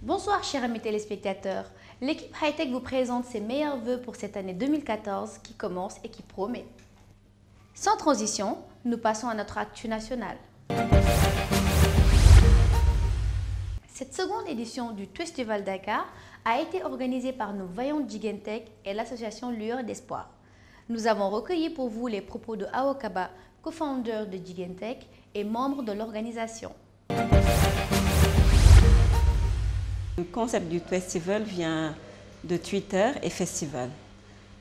Bonsoir chers amis téléspectateurs, l'équipe Hightech vous présente ses meilleurs vœux pour cette année 2014 qui commence et qui promet. Sans transition, nous passons à notre actu nationale. Cette seconde édition du Festival Dakar a été organisée par nos vaillantes Jigentech et l'association Lueur d'Espoir. Nous avons recueilli pour vous les propos de Awokaba, co-founder de Jigentech et membre de l'organisation. Le concept du Festival vient de Twitter et festival.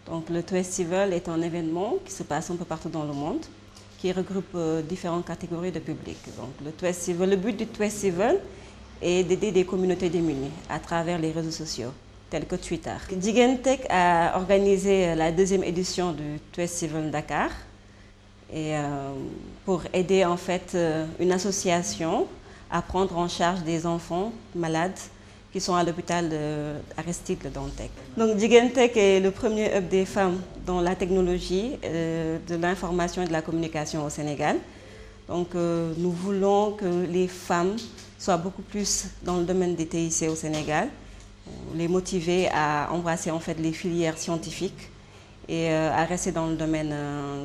Donc, le Festival est un événement qui se passe un peu partout dans le monde, qui regroupe différentes catégories de public. Donc, le but du Festival est d'aider des communautés démunies à travers les réseaux sociaux, tels que Twitter. Jigentech a organisé la deuxième édition du Festival Dakar et, pour aider en fait une association à prendre en charge des enfants malades qui sont à l'hôpital Aristide Le Dantec. Donc Jigentech est le premier hub des femmes dans la technologie, de l'information et de la communication au Sénégal. Donc nous voulons que les femmes soient beaucoup plus dans le domaine des TIC au Sénégal, les motiver à embrasser en fait les filières scientifiques et à rester dans le domaine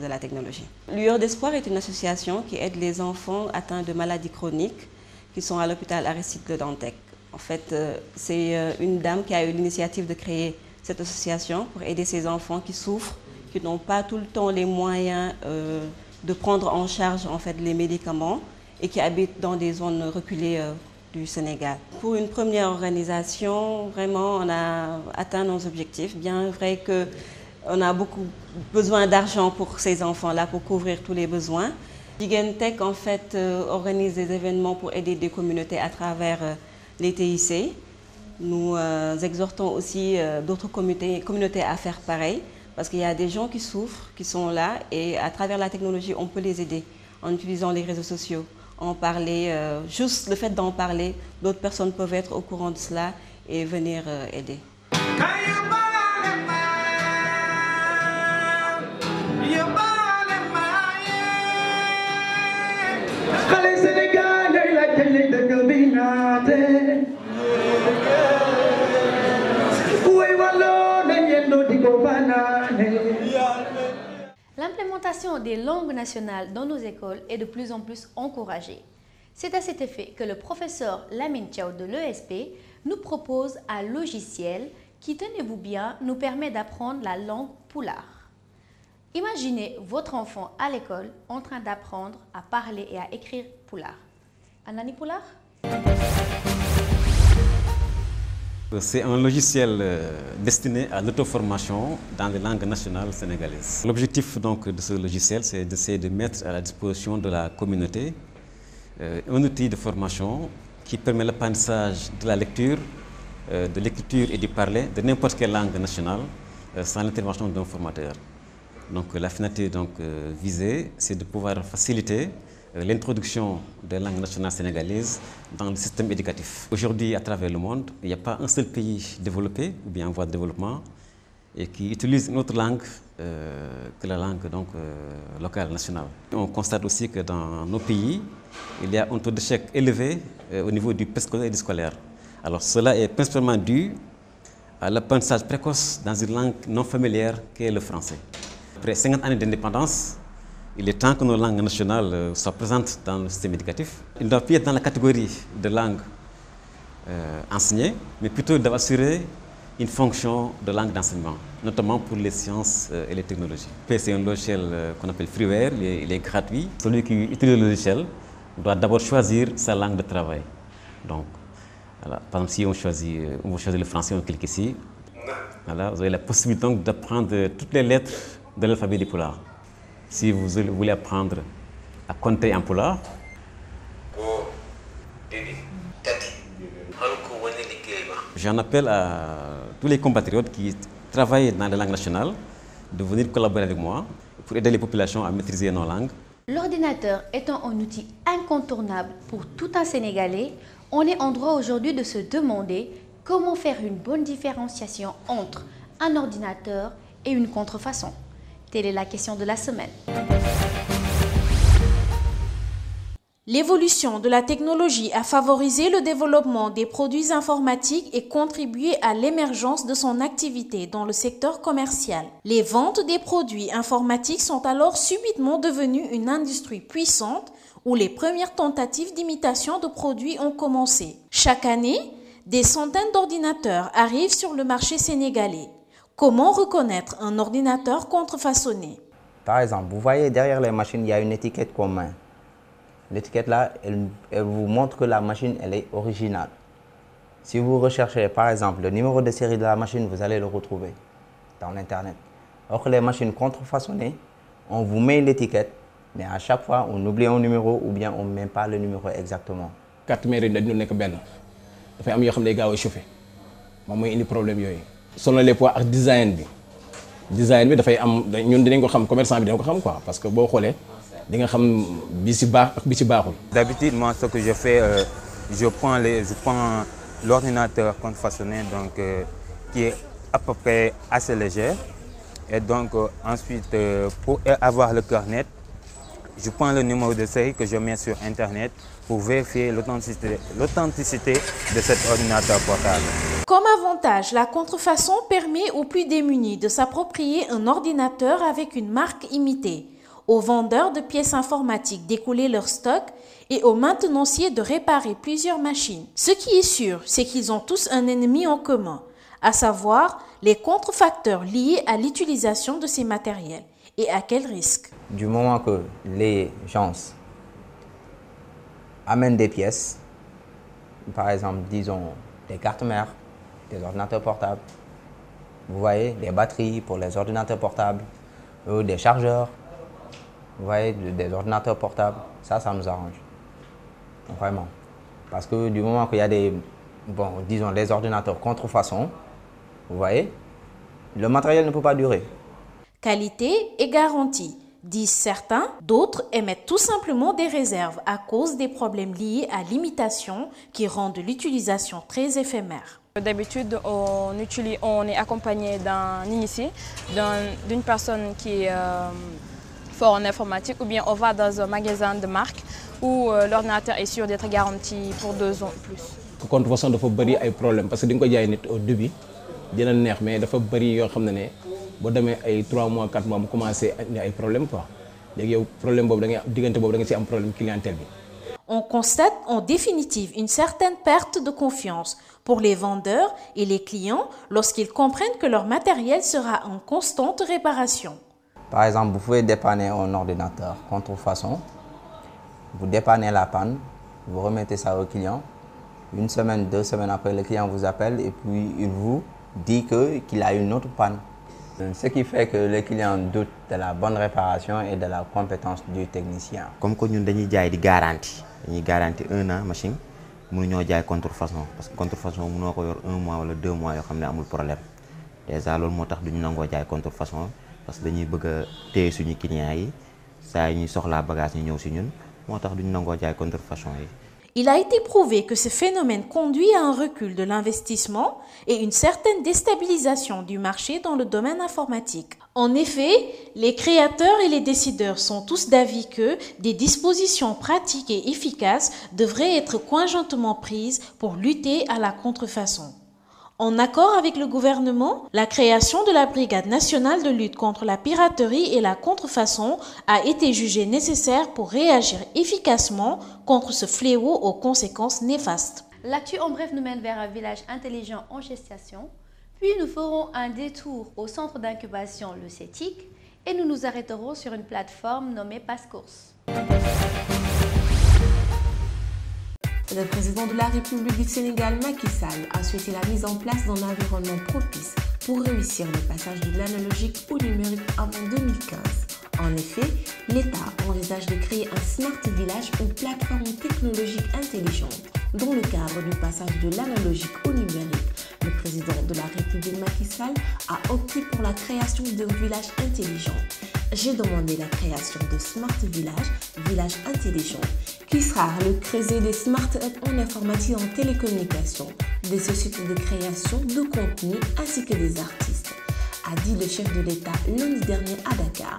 de la technologie. Lueur d'Espoir est une association qui aide les enfants atteints de maladies chroniques qui sont à l'hôpital Aristide Le Dantec. En fait, c'est une dame qui a eu l'initiative de créer cette association pour aider ces enfants qui souffrent, qui n'ont pas tout le temps les moyens de prendre en charge en fait, les médicaments et qui habitent dans des zones reculées du Sénégal. Pour une première organisation, vraiment, on a atteint nos objectifs. Bien vrai qu'on a beaucoup besoin d'argent pour ces enfants-là, pour couvrir tous les besoins. Jigentech, en fait, organise des événements pour aider des communautés à travers les TIC. Nous exhortons aussi d'autres communautés à faire pareil, parce qu'il y a des gens qui souffrent, qui sont là, et à travers la technologie, on peut les aider en utilisant les réseaux sociaux. En parler, juste le fait d'en parler, d'autres personnes peuvent être au courant de cela et venir aider. L'implémentation des langues nationales dans nos écoles est de plus en plus encouragée. C'est à cet effet que le professeur Lamine Thiaw de l'ESP nous propose un logiciel qui, tenez-vous bien, nous permet d'apprendre la langue Pulaar. Imaginez votre enfant à l'école en train d'apprendre à parler et à écrire Pulaar. Anani Pulaar? C'est un logiciel destiné à l'auto-formation dans les langues nationales sénégalaises. L'objectif donc de ce logiciel, c'est d'essayer de mettre à la disposition de la communauté un outil de formation qui permet l'apprentissage de la lecture, de l'écriture et du parler de n'importe quelle langue nationale sans l'intervention d'un formateur. Donc la finalité visée, c'est de pouvoir faciliter l'introduction des langues nationales sénégalaises dans le système éducatif. Aujourd'hui, à travers le monde, il n'y a pas un seul pays développé ou bien en voie de développement et qui utilise une autre langue que la langue locale, nationale. On constate aussi que dans nos pays, il y a un taux d'échec élevé au niveau du préscolaire et du scolaire. Alors cela est principalement dû à l'apprentissage précoce dans une langue non familière qu'est le français. Après 50 années d'indépendance, il est temps que nos langues nationales soient présentes dans le système éducatif. Ils ne doivent plus être dans la catégorie de langues enseignées, mais plutôt d'assurer une fonction de langue d'enseignement, notamment pour les sciences et les technologies. C'est un logiciel qu'on appelle freeware, il est gratuit. Celui qui utilise le logiciel doit d'abord choisir sa langue de travail. Donc, voilà, par exemple, si on veut choisir le français, on clique ici. Voilà, vous avez la possibilité d'apprendre toutes les lettres de l'alphabet du Pulaar. Si vous voulez apprendre à compter en Pulaar, j'en appelle à tous les compatriotes qui travaillent dans les langues nationales de venir collaborer avec moi pour aider les populations à maîtriser nos langues. L'ordinateur étant un outil incontournable pour tout un Sénégalais, on est en droit aujourd'hui de se demander comment faire une bonne différenciation entre un ordinateur et une contrefaçon. Telle est la question de la semaine. L'évolution de la technologie a favorisé le développement des produits informatiques et contribué à l'émergence de son activité dans le secteur commercial. Les ventes des produits informatiques sont alors subitement devenues une industrie puissante où les premières tentatives d'imitation de produits ont commencé. Chaque année, des centaines d'ordinateurs arrivent sur le marché sénégalais. Comment reconnaître un ordinateur contrefaçonné? Par exemple, vous voyez derrière les machines, il y a une étiquette commune. L'étiquette là, elle vous montre que la machine, elle est originale. Si vous recherchez par exemple le numéro de série de la machine, vous allez le retrouver dans l'internet. Alors que les machines contrefaçonnées, on vous met l'étiquette, mais à chaque fois, on oublie un numéro ou bien on ne met pas le numéro exactement. Carte mère yi dañu nekk benn dafay am yoo xam ne gaaw a chauffé moom mooy indi problème yooyu. Selon les poids ak design bi dafay am ñun dinañ ko xam commerçant bi dina ko xam quoi parce que boo xoolee di nga xam bi ci baax ak bi ci baaxul. D'habitude, moi, ce que je fais, je prends l'ordinateur contrefaçonné, donc qui est à peu près assez léger. Et donc ensuite, pour avoir le cœur net, je prends le numéro de série que je mets sur Internet pour vérifier l'authenticité de cet ordinateur portable. Comme avantage, la contrefaçon permet aux plus démunis de s'approprier un ordinateur avec une marque imitée, aux vendeurs de pièces informatiques d'écouler leur stock et aux maintenanciers de réparer plusieurs machines. Ce qui est sûr, c'est qu'ils ont tous un ennemi en commun, à savoir les contrefacteurs liés à l'utilisation de ces matériels. Et à quel risque? Du moment que les gens amènent des pièces, par exemple, disons des cartes mères, des ordinateurs portables, vous voyez, des batteries pour les ordinateurs portables, des chargeurs, vous voyez, des ordinateurs portables, ça nous arrange, vraiment. Parce que du moment qu'il y a des ordinateurs contrefaçon, vous voyez, le matériel ne peut pas durer. Qualité et garantie, disent certains. D'autres émettent tout simplement des réserves à cause des problèmes liés à l'imitation qui rendent l'utilisation très éphémère. D'habitude, on est accompagné d'un initié, d'une personne qui est fort en informatique, ou bien on va dans un magasin de marque où l'ordinateur est sûr d'être garanti pour 2 ans plus. Contrefaçon dafa bëri ay problème parce que di nga ko jaay nit au début dina neex mais dafa bëri yoo xam ne boo demee ay 3 mois 4 mois mu commencé indi ay problème quoi léegi yow problème boobu da ngay diggante boobu da nga ci am problème clientèle bi. On constate en définitive une certaine perte de confiance pour les vendeurs et les clients lorsqu'ils comprennent que leur matériel sera en constante réparation. Par exemple, vous pouvez dépanner un ordinateur contrefaçon, vous dépannez la panne, vous remettez ça au client. 1 semaine, 2 semaines après, le client vous appelle et puis il vous dit qu'il a une autre panne. Ce qui fait que le client doute de la bonne réparation et de la compétence du technicien. Comme que nous avons des garanties, dañuy garantie 1 an machine, mënuñoo jaay contrefaçon parce que contrefaçon mënoo ko yor 1 mois wala 2 mois yoo xam ne amul problème. Déjà loolu moo tax duñu nangoo jaay contrefaçon parce que dañuy bëgg a téye suñu clients yi saa ñuy soxlaa bagage ñu ñëw si ñun moo tax duñu nangoo jaay contrefaçon yi. Il a été prouvé que ce phénomène conduit à un recul de l'investissement et une certaine déstabilisation du marché dans le domaine informatique. En effet, les créateurs et les décideurs sont tous d'avis que des dispositions pratiques et efficaces devraient être conjointement prises pour lutter à la contrefaçon. En accord avec le gouvernement, la création de la Brigade nationale de lutte contre la piraterie et la contrefaçon a été jugée nécessaire pour réagir efficacement contre ce fléau aux conséquences néfastes. L'actu en bref nous mène vers un village intelligent en gestation, puis nous ferons un détour au centre d'incubation Le CETIC et nous nous arrêterons sur une plateforme nommée Passe-Course. Le président de la République du Sénégal, Macky Sall, a souhaité la mise en place d'un environnement propice pour réussir le passage de l'analogique au numérique avant 2015. En effet, l'État envisage de créer un Smart Village ou plateforme technologique intelligente. Dans le cadre du passage de l'analogique au numérique, le président de la République, Macky Sall, a opté pour la création d'un village intelligent. J'ai demandé la création de Smart Village intelligent, qui sera le creuset des Smart Hubs en informatique et en télécommunications, des sociétés de création de contenu ainsi que des artistes, a dit le chef de l'État lundi dernier à Dakar.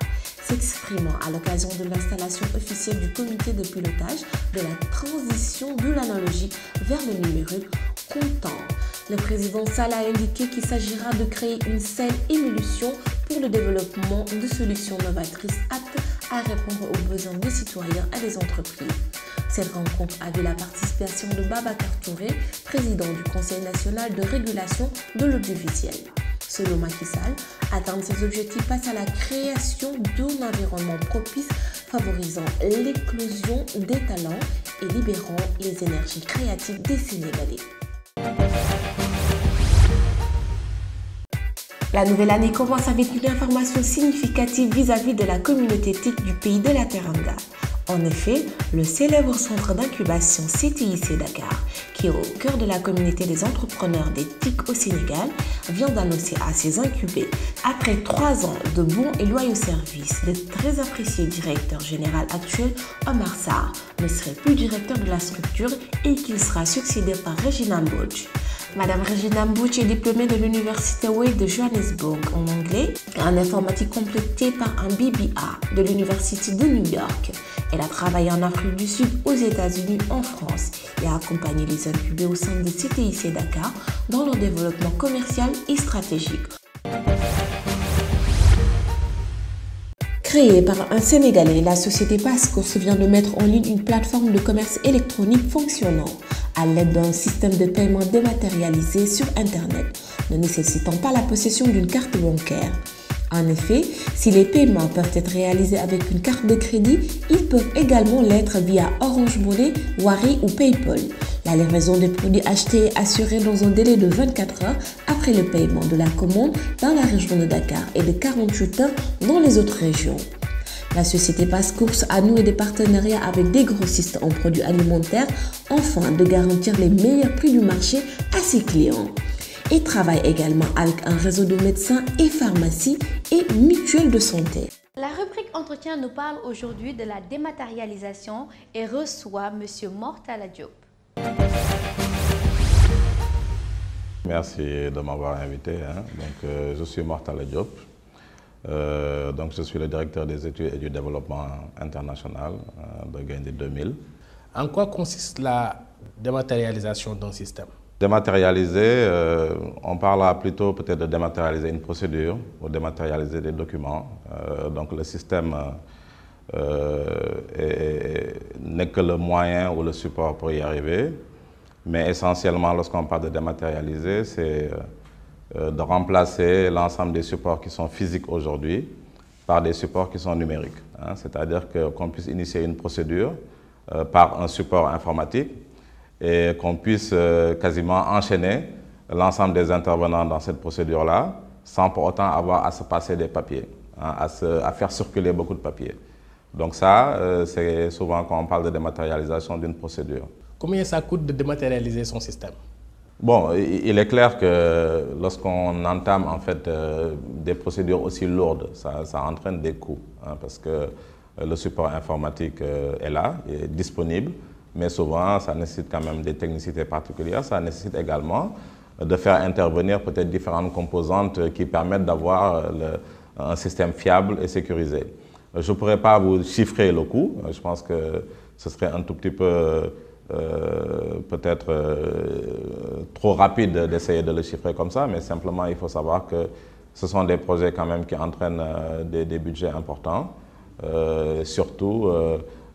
s'exprimant à l'occasion de l'installation officielle du comité de pilotage de la transition de l'analogique vers le numérique, comptant. Le président Sall a indiqué qu'il s'agira de créer une saine émulsion pour le développement de solutions novatrices aptes à répondre aux besoins des citoyens et des entreprises. Cette rencontre a vu la participation de Babacar Touré, président du Conseil national de régulation de l'audiovisuel. Selon Macky Sall, atteindre ces objectifs passe à la création d'un environnement propice favorisant l'éclosion des talents et libérant les énergies créatives des Sénégalais. La nouvelle année commence avec une information significative vis-à-vis de la communauté TIC du pays de la Teranga. En effet, le célèbre centre d'incubation CTIC Dakar, qui est au cœur de la communauté des entrepreneurs des TIC au Sénégal, vient d'annoncer à ses incubés, après 3 ans de bons et loyaux services, le très apprécié directeur général actuel, Omar Sarr, ne serait plus directeur de la structure et qu'il sera succédé par Regina Mbodj. Madame Regina Mbodj est diplômée de l'université Wade de Johannesburg en anglais, en informatique complétée par un BBA de l'université de New York. Elle a travaillé en Afrique du Sud, aux États-Unis, en France et a accompagné les incubés au sein de CTIC Dakar dans leur développement commercial et stratégique. Créée par un Sénégalais, la société Passcourse vient de mettre en ligne une plateforme de commerce électronique fonctionnant à l'aide d'un système de paiement dématérialisé sur Internet, ne nécessitant pas la possession d'une carte bancaire. En effet, si les paiements peuvent être réalisés avec une carte de crédit, ils peuvent également l'être via Orange Money, Wari ou PayPal. La livraison des produits achetés est assurée dans un délai de 24 heures après le paiement de la commande dans la région de Dakar et de 48 heures dans les autres régions. La société Passcourse a noué des partenariats avec des grossistes en produits alimentaires afin de garantir les meilleurs prix du marché à ses clients. Et travaille également avec un réseau de médecins et pharmacies et mutuelles de santé. La rubrique Entretien nous parle aujourd'hui de la dématérialisation et reçoit M. Mortala Diop. Merci de m'avoir invité. Je suis Mortala Diop. Je suis le directeur des études et du développement international de Gaindé 2000. En quoi consiste la dématérialisation d'un système? Dématérialiser, on parlera plutôt peut-être de dématérialiser une procédure ou dématérialiser des documents. Donc le système n'est que le moyen ou le support pour y arriver. Mais essentiellement, lorsqu'on parle de dématérialiser, c'est de remplacer l'ensemble des supports qui sont physiques aujourd'hui par des supports qui sont numériques. C'est-à-dire qu'on puisse initier une procédure par un support informatique et qu'on puisse quasiment enchaîner l'ensemble des intervenants dans cette procédure-là sans pour autant avoir à se passer des papiers, à faire circuler beaucoup de papiers. Donc ça, c'est souvent quand on parle de dématérialisation d'une procédure. Combien ça coûte de dématérialiser son système? Bon, il est clair que lorsqu'on entame en fait des procédures aussi lourdes, ça entraîne des coûts, parce que le support informatique est là, est disponible, mais souvent ça nécessite quand même des technicités particulières. Ça nécessite également de faire intervenir peut-être différentes composantes qui permettent d'avoir un système fiable et sécurisé. Je ne pourrais pas vous chiffrer le coût, je pense que ce serait un tout petit peu peut-être trop rapide d'essayer de le chiffrer comme ça, mais simplement il faut savoir que ce sont des projets quand même qui entraînent des budgets importants, surtout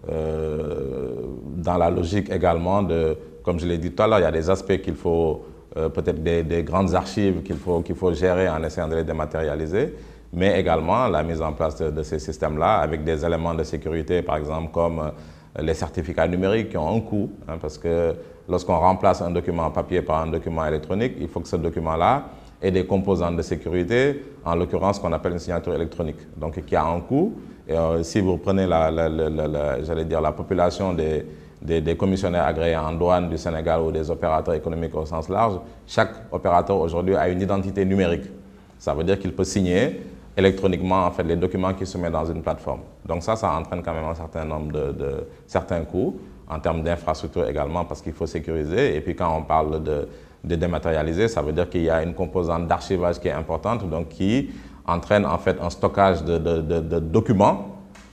dans la logique également de, comme je l'ai dit tout à l'heure, il y a des aspects qu'il faut, peut-être des grandes archives qu'il faut gérer en essayant de les dématérialiser, mais également la mise en place de ces systèmes-là avec des éléments de sécurité, par exemple comme les certificats numériques qui ont un coût, parce que lorsqu'on remplace un document papier par un document électronique, il faut que ce document-là ait des composantes de sécurité, en l'occurrence qu'on appelle une signature électronique, donc qui a un coût. Et si vous prenez la population des commissionnaires agréés en douane du Sénégal ou des opérateurs économiques au sens large, chaque opérateur aujourd'hui a une identité numérique. Ça veut dire qu'il peut signer électroniquement en fait, les documents qui se mettent dans une plateforme. Donc ça entraîne quand même un certain nombre de certains coûts, en termes d'infrastructure également, parce qu'il faut sécuriser. Et puis quand on parle de dématérialiser, ça veut dire qu'il y a une composante d'archivage qui est importante, donc qui, entraîne en fait un stockage de documents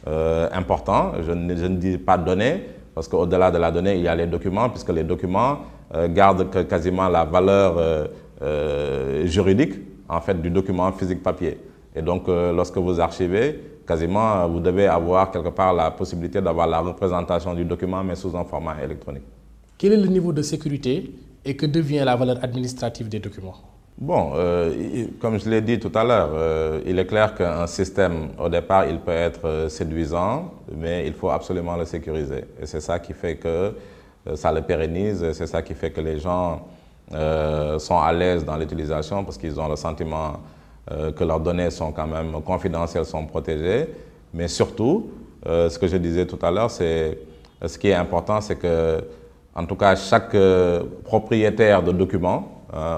importants. Je ne dis pas données, parce qu'au-delà de la donnée, il y a les documents, puisque les documents gardent quasiment la valeur juridique en fait, du document physique papier. Et donc, lorsque vous archivez, quasiment, vous devez avoir quelque part la possibilité d'avoir la représentation du document, mais sous un format électronique. Quel est le niveau de sécurité et que devient la valeur administrative des documents? Bon, comme je l'ai dit tout à l'heure, il est clair qu'un système, au départ, il peut être séduisant, mais il faut absolument le sécuriser. Et c'est ça qui fait que ça le pérennise, c'est ça qui fait que les gens sont à l'aise dans l'utilisation parce qu'ils ont le sentiment que leurs données sont quand même confidentielles, sont protégées. Mais surtout, ce que je disais tout à l'heure, c'est ce qui est important, c'est que, en tout cas, chaque propriétaire de documents,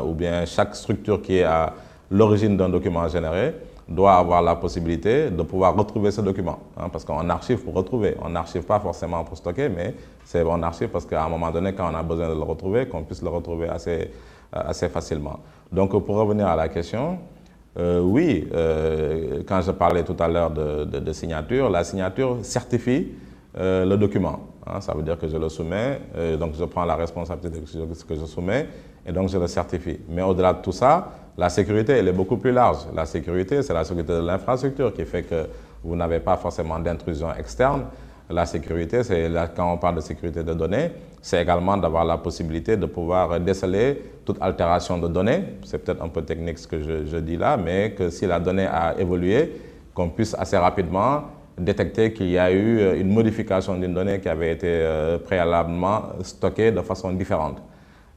ou bien chaque structure qui est à l'origine d'un document généré doit avoir la possibilité de pouvoir retrouver ce document. Parce qu'on archive pour retrouver. On n'archive pas forcément pour stocker, mais on archive parce qu'à un moment donné, quand on a besoin de le retrouver, qu'on puisse le retrouver assez facilement. Donc, pour revenir à la question, oui, quand je parlais tout à l'heure de signature, la signature certifie le document. Ça veut dire que je le soumets, donc je prends la responsabilité de ce que je soumets, et donc je le certifie. Mais au-delà de tout ça, la sécurité, elle est beaucoup plus large. La sécurité, c'est la sécurité de l'infrastructure qui fait que vous n'avez pas forcément d'intrusion externe. La sécurité, quand on parle de sécurité de données, c'est également d'avoir la possibilité de pouvoir déceler toute altération de données. C'est peut-être un peu technique ce que je dis là, mais que si la donnée a évolué, qu'on puisse assez rapidement détecter qu'il y a eu une modification d'une donnée qui avait été préalablement stockée de façon différente.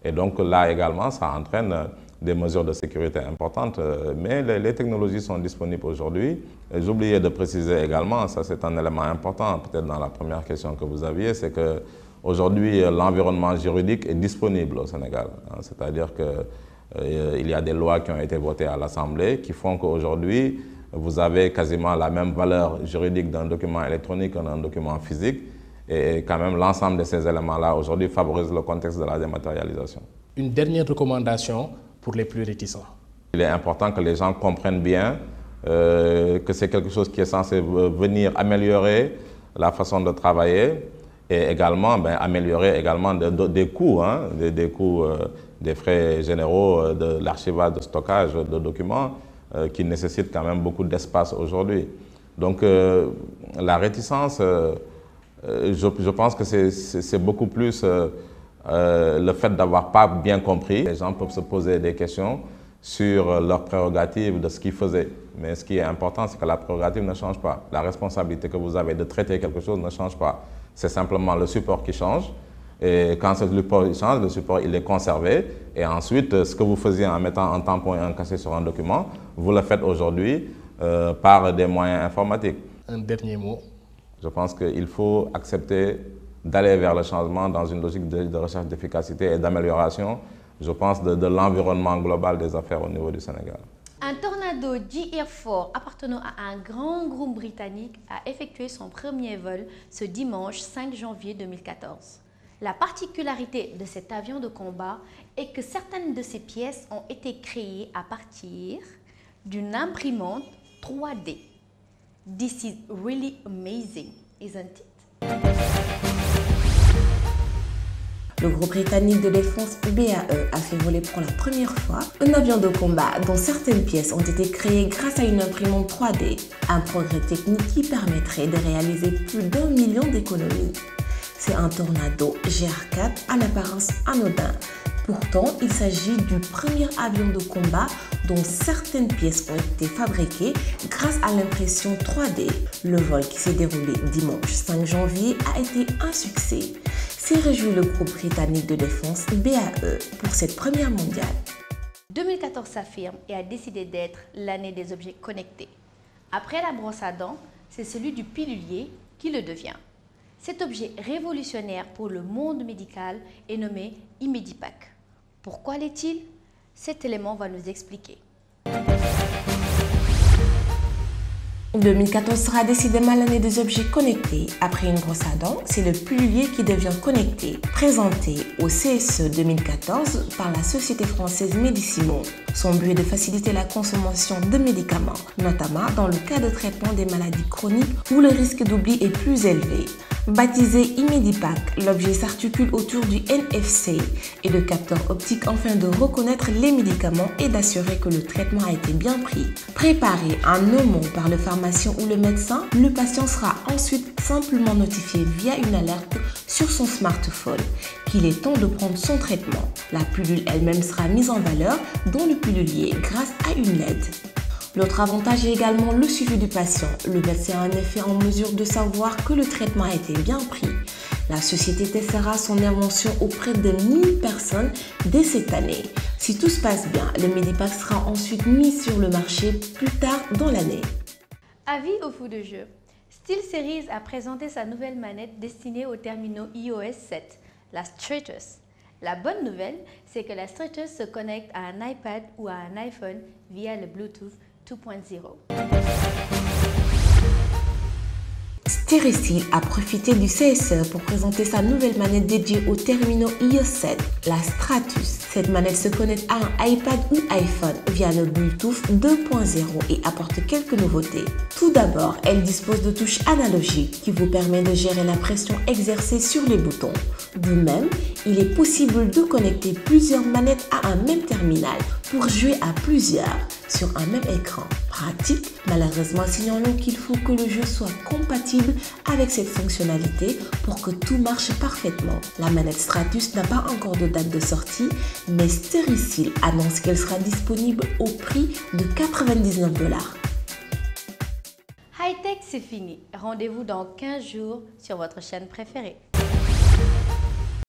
Et donc là également, ça entraîne des mesures de sécurité importantes, mais les technologies sont disponibles aujourd'hui. J'oubliais de préciser également, ça c'est un élément important, peut-être dans la première question que vous aviez, c'est qu'aujourd'hui l'environnement juridique est disponible au Sénégal. C'est-à-dire qu'il y a des lois qui ont été votées à l'Assemblée qui font qu'aujourd'hui, vous avez quasiment la même valeur juridique d'un document électronique que d'un document physique. Et quand même, l'ensemble de ces éléments-là, aujourd'hui, favorisent le contexte de la dématérialisation. Une dernière recommandation pour les plus réticents. Il est important que les gens comprennent bien que c'est quelque chose qui est censé venir améliorer la façon de travailler et également améliorer également des coûts, des coûts des frais généraux de l'archivage, de stockage de documents qui nécessitent quand même beaucoup d'espace aujourd'hui. Donc la réticence, je pense que c'est beaucoup plus le fait d'avoir pas bien compris. Les gens peuvent se poser des questions sur leurs prérogatives de ce qu'ils faisaient. Mais ce qui est important, c'est que la prérogative ne change pas. La responsabilité que vous avez de traiter quelque chose ne change pas. C'est simplement le support qui change. Et quand ce support change, le support il est conservé. Et ensuite, ce que vous faisiez en mettant un tampon et un cachet sur un document, vous le faites aujourd'hui par des moyens informatiques. Un dernier mot. Je pense qu'il faut accepter d'aller vers le changement dans une logique de recherche d'efficacité et d'amélioration, je pense, de l'environnement global des affaires au niveau du Sénégal. Un tornado GR4 appartenant à un grand groupe britannique a effectué son premier vol ce dimanche 5 janvier 2014. La particularité de cet avion de combat est que certaines de ses pièces ont été créées à partir d'une imprimante 3D. This is really amazing, isn't it? Le groupe britannique de défense BAE a fait voler pour la première fois un avion de combat dont certaines pièces ont été créées grâce à une imprimante 3D, un progrès technique qui permettrait de réaliser plus d'1 million d'économies. C'est un Tornado GR4 à l'apparence anodin. Pourtant, il s'agit du premier avion de combat dont certaines pièces ont été fabriquées grâce à l'impression 3D. Le vol qui s'est déroulé dimanche 5 janvier a été un succès. S'est réjoui le groupe britannique de défense BAE pour cette première mondiale. 2014 s'affirme et a décidé d'être l'année des objets connectés. Après la brosse à dents, c'est celui du pilulier qui le devient. Cet objet révolutionnaire pour le monde médical est nommé Imedipac. Pourquoi l'est-il? Cet élément va nous expliquer. 2014 sera décidément l'année des objets connectés. Après une brosse à dents, c'est le pilulier qui devient connecté. Présenté au CSE 2014 par la société française Medicimo. Son but est de faciliter la consommation de médicaments, notamment dans le cas de traitement des maladies chroniques où le risque d'oubli est plus élevé. Baptisé Imedipac, l'objet s'articule autour du NFC et de capteurs optiques afin de reconnaître les médicaments et d'assurer que le traitement a été bien pris. Préparé en amont par le pharmacien ou le médecin, le patient sera ensuite simplement notifié via une alerte sur son smartphone qu'il est temps de prendre son traitement. La pilule elle-même sera mise en valeur dans le pilulier grâce à une LED. L'autre avantage est également le suivi du patient. Le médecin est en effet en mesure de savoir que le traitement a été bien pris. La société testera son invention auprès de 1000 personnes dès cette année. Si tout se passe bien, le Medipac sera ensuite mis sur le marché plus tard dans l'année. Avis au fou de jeu. SteelSeries a présenté sa nouvelle manette destinée aux terminaux iOS 7, la Stratus. La bonne nouvelle, c'est que la Stratus se connecte à un iPad ou à un iPhone via le Bluetooth 2.0. Stericyl a profité du CSE pour présenter sa nouvelle manette dédiée aux terminaux iOS 7, la Stratus. Cette manette se connecte à un iPad ou iPhone via le Bluetooth 2.0 et apporte quelques nouveautés. Tout d'abord, elle dispose de touches analogiques qui vous permettent de gérer la pression exercée sur les boutons. De même, il est possible de connecter plusieurs manettes à un même terminal pour jouer à plusieurs sur un même écran. Pratique, malheureusement signalons qu'il faut que le jeu soit compatible avec cette fonctionnalité pour que tout marche parfaitement. La manette Stratus n'a pas encore de date de sortie, mais Stericyl annonce qu'elle sera disponible au prix de 99 $. High Tech, c'est fini. Rendez-vous dans 15 jours sur votre chaîne préférée.